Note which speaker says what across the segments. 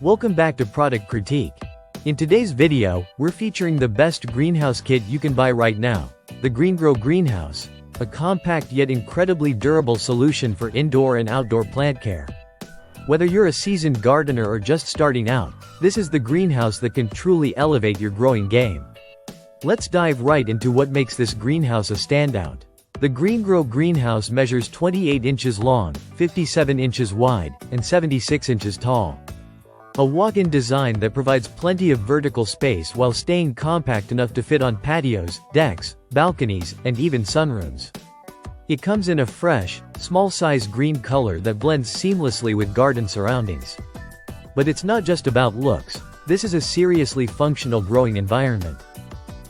Speaker 1: Welcome back to Product Critique. In today's video, we're featuring the best greenhouse kit you can buy right now, the Greengro Greenhouse, a compact yet incredibly durable solution for indoor and outdoor plant care. Whether you're a seasoned gardener or just starting out, this is the greenhouse that can truly elevate your growing game. Let's dive right into what makes this greenhouse a standout. The Greengro Greenhouse measures 28 inches long, 57 inches wide, and 76 inches tall. A walk-in design that provides plenty of vertical space while staying compact enough to fit on patios, decks, balconies, and even sunrooms. It comes in a fresh, small-size green color that blends seamlessly with garden surroundings. But it's not just about looks. This is a seriously functional growing environment.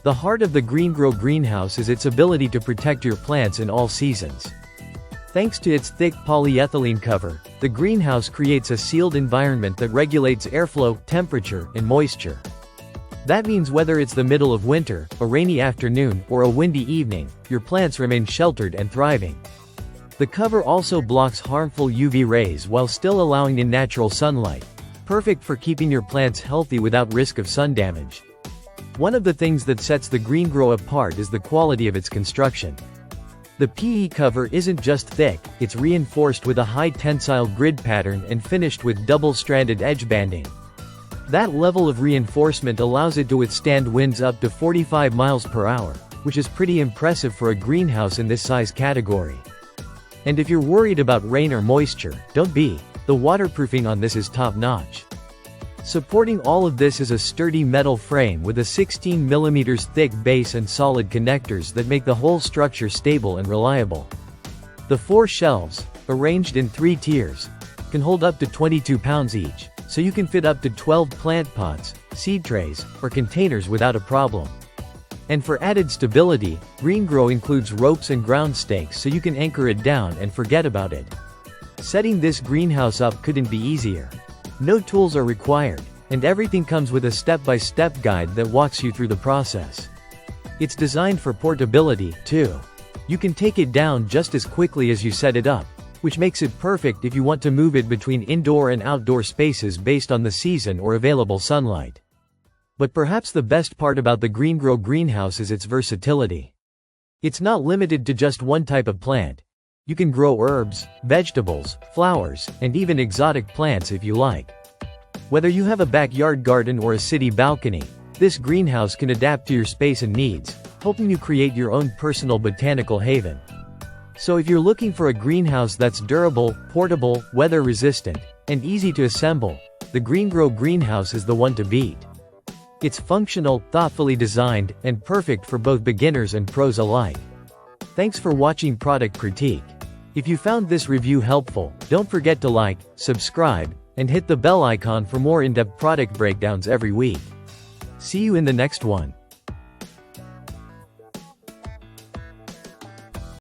Speaker 1: The heart of the Greengro Greenhouse is its ability to protect your plants in all seasons. Thanks to its thick polyethylene cover, the greenhouse creates a sealed environment that regulates airflow, temperature, and moisture. That means whether it's the middle of winter, a rainy afternoon, or a windy evening, your plants remain sheltered and thriving. The cover also blocks harmful UV rays while still allowing in natural sunlight, perfect for keeping your plants healthy without risk of sun damage. One of the things that sets the Greengro apart is the quality of its construction. The PE cover isn't just thick, it's reinforced with a high-tensile grid pattern and finished with double-stranded edge banding. That level of reinforcement allows it to withstand winds up to 45 miles per hour, which is pretty impressive for a greenhouse in this size category. And if you're worried about rain or moisture, don't be. The waterproofing on this is top-notch. Supporting all of this is a sturdy metal frame with a 16 mm thick base and solid connectors that make the whole structure stable and reliable. The 4 shelves, arranged in 3 tiers, can hold up to 22 pounds each, so you can fit up to 12 plant pots, seed trays, or containers without a problem. And for added stability, Greengro includes ropes and ground stakes so you can anchor it down and forget about it. Setting this greenhouse up couldn't be easier. No tools are required, and everything comes with a step-by-step guide that walks you through the process. It's designed for portability, too. You can take it down just as quickly as you set it up, which makes it perfect if you want to move it between indoor and outdoor spaces based on the season or available sunlight. But perhaps the best part about the Greengro Greenhouse is its versatility. It's not limited to just one type of plant. You can grow herbs, vegetables, flowers, and even exotic plants if you like. Whether you have a backyard garden or a city balcony, this greenhouse can adapt to your space and needs, helping you create your own personal botanical haven. So if you're looking for a greenhouse that's durable, portable, weather-resistant, and easy to assemble, the Greengro Greenhouse is the one to beat. It's functional, thoughtfully designed, and perfect for both beginners and pros alike. Thanks for watching Product Critique. If you found this review helpful, don't forget to like, subscribe, and hit the bell icon for more in-depth product breakdowns every week. See you in the next one.